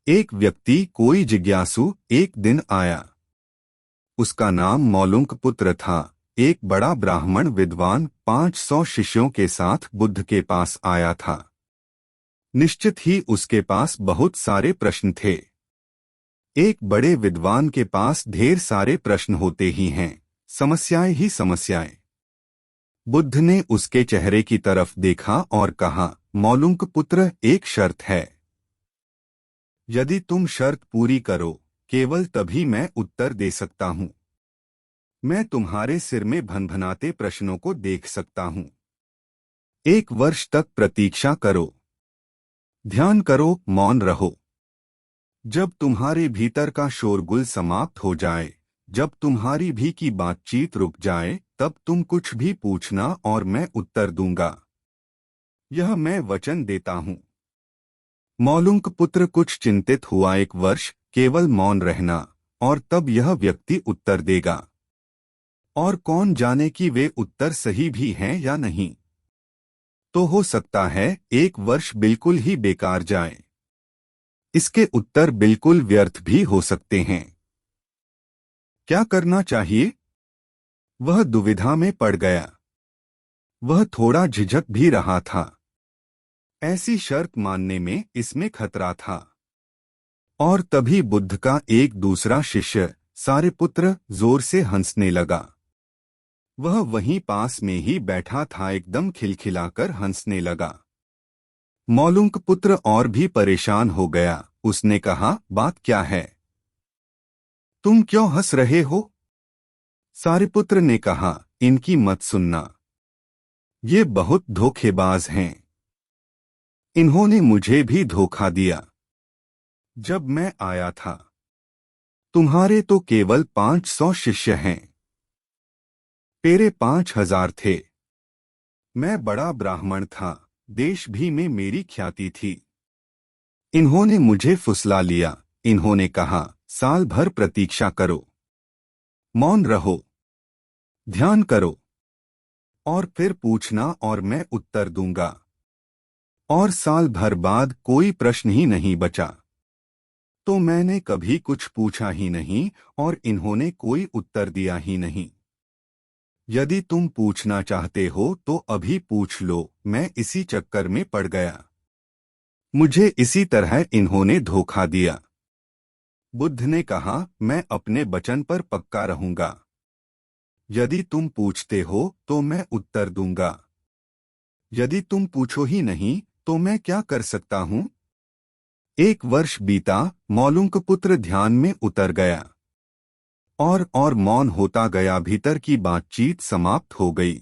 एक व्यक्ति कोई जिज्ञासु एक दिन आया। उसका नाम मौलुंक पुत्र था। एक बड़ा ब्राह्मण विद्वान 500 शिष्यों के साथ बुद्ध के पास आया था। निश्चित ही उसके पास बहुत सारे प्रश्न थे। एक बड़े विद्वान के पास ढेर सारे प्रश्न होते ही हैं, समस्याएं ही समस्याएं। बुद्ध ने उसके चेहरे की तरफ देखा और कहा, मौलुंक पुत्र, एक शर्त है। यदि तुम शर्त पूरी करो, केवल तभी मैं उत्तर दे सकता हूं। मैं तुम्हारे सिर में भनभनाते प्रश्नों को देख सकता हूं। 1 वर्ष तक प्रतीक्षा करो, ध्यान करो, मौन रहो। जब तुम्हारे भीतर का शोरगुल समाप्त हो जाए, जब तुम्हारी भी की बातचीत रुक जाए, तब तुम कुछ भी पूछना और मैं उत्तर दूंगा। यह मैं वचन देता हूं। मौलुंक पुत्र कुछ चिंतित हुआ। 1 वर्ष केवल मौन रहना, और तब यह व्यक्ति उत्तर देगा। और कौन जाने कि वे उत्तर सही भी हैं या नहीं। तो हो सकता है 1 वर्ष बिल्कुल ही बेकार जाए। इसके उत्तर बिल्कुल व्यर्थ भी हो सकते हैं। क्या करना चाहिए? वह दुविधा में पड़ गया। वह थोड़ा झिझक भी रहा था। ऐसी शर्त मानने में इसमें खतरा था। और तभी बुद्ध का एक दूसरा शिष्य सारिपुत्र जोर से हंसने लगा। वह वहीं पास में ही बैठा था, एकदम खिलखिलाकर हंसने लगा। मौलुंक पुत्र और भी परेशान हो गया। उसने कहा, बात क्या है? तुम क्यों हंस रहे हो? सारिपुत्र ने कहा, इनकी मत सुनना। ये बहुत धोखेबाज हैं। इन्होंने मुझे भी धोखा दिया। जब मैं आया था, तुम्हारे तो केवल 500 शिष्य हैं, तेरे 5000 थे। मैं बड़ा ब्राह्मण था, देश भी में मेरी ख्याति थी। इन्होंने मुझे फुसला लिया। इन्होंने कहा, साल भर प्रतीक्षा करो, मौन रहो, ध्यान करो, और फिर पूछना और मैं उत्तर दूंगा। और साल भर बाद कोई प्रश्न ही नहीं बचा। तो मैंने कभी कुछ पूछा ही नहीं और इन्होंने कोई उत्तर दिया ही नहीं। यदि तुम पूछना चाहते हो तो अभी पूछ लो। मैं इसी चक्कर में पड़ गया। मुझे इसी तरह इन्होंने धोखा दिया। बुद्ध ने कहा, मैं अपने वचन पर पक्का रहूंगा। यदि तुम पूछते हो तो मैं उत्तर दूंगा। यदि तुम पूछो ही नहीं तो मैं क्या कर सकता हूं? 1 वर्ष बीता। मौलुंक पुत्र ध्यान में उतर गया। और मौन होता गया। भीतर की बातचीत समाप्त हो गई।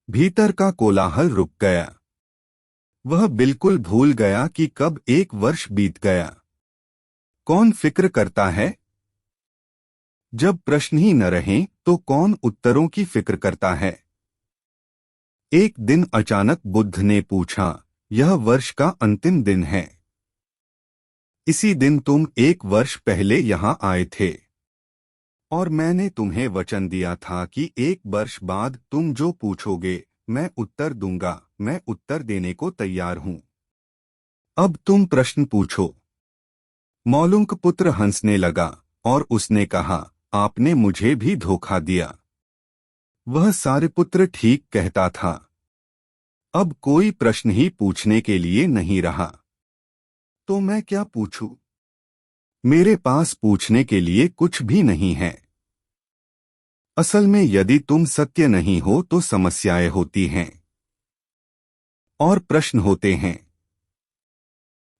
भीतर का कोलाहल रुक गया। वह बिल्कुल भूल गया कि कब 1 वर्ष बीत गया। कौन फिक्र करता है? जब प्रश्न ही न रहें तो कौन उत्तरों की फिक्र करता है? एक दिन अचानक बुद्ध ने पूछा, यह वर्ष का अंतिम दिन है। इसी दिन तुम 1 वर्ष पहले यहां आए थे। और मैंने तुम्हें वचन दिया था कि 1 वर्ष बाद तुम जो पूछोगे मैं उत्तर दूंगा। मैं उत्तर देने को तैयार हूं। अब तुम प्रश्न पूछो। मौलुंक पुत्र हंसने लगा और उसने कहा, आपने मुझे भी धोखा दिया। वह सारिपुत्र ठीक कहता था। अब कोई प्रश्न ही पूछने के लिए नहीं रहा। तो मैं क्या पूछूं? मेरे पास पूछने के लिए कुछ भी नहीं है। असल में यदि तुम सत्य नहीं हो तो समस्याएं होती हैं और प्रश्न होते हैं।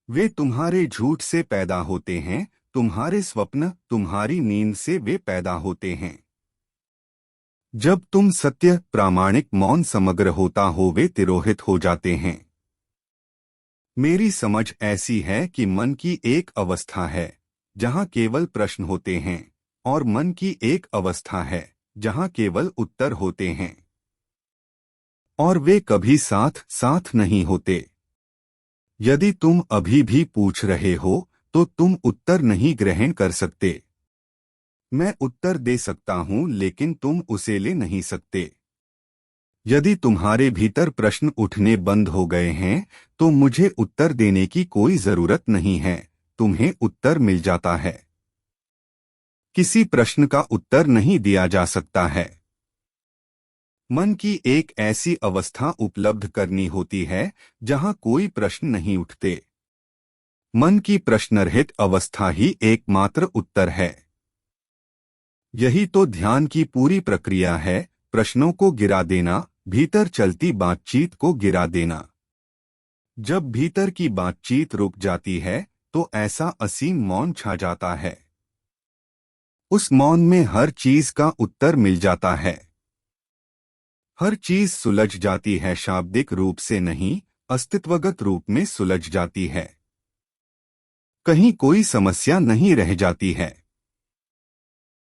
वे तुम्हारे झूठ से पैदा होते हैं, तुम्हारे स्वप्न, तुम्हारी नींद से वे पैदा होते हैं। जब तुम सत्य, प्रामाणिक, मौन, समग्र होता हो, वे तिरोहित हो जाते हैं। मेरी समझ ऐसी है कि मन की एक अवस्था है जहां केवल प्रश्न होते हैं, और मन की एक अवस्था है जहां केवल उत्तर होते हैं। और वे कभी साथ साथ नहीं होते। यदि तुम अभी भी पूछ रहे हो तो तुम उत्तर नहीं ग्रहण कर सकते। मैं उत्तर दे सकता हूं लेकिन तुम उसे ले नहीं सकते। यदि तुम्हारे भीतर प्रश्न उठने बंद हो गए हैं तो मुझे उत्तर देने की कोई जरूरत नहीं है। तुम्हें उत्तर मिल जाता है। किसी प्रश्न का उत्तर नहीं दिया जा सकता है। मन की एक ऐसी अवस्था उपलब्ध करनी होती है जहां कोई प्रश्न नहीं उठते। मन की प्रश्नरहित अवस्था ही एकमात्र उत्तर है। यही तो ध्यान की पूरी प्रक्रिया है, प्रश्नों को गिरा देना, भीतर चलती बातचीत को गिरा देना। जब भीतर की बातचीत रुक जाती है तो ऐसा असीम मौन छा जाता है। उस मौन में हर चीज का उत्तर मिल जाता है। हर चीज सुलझ जाती है, शाब्दिक रूप से नहीं, अस्तित्वगत रूप में सुलझ जाती है। कहीं कोई समस्या नहीं रह जाती है।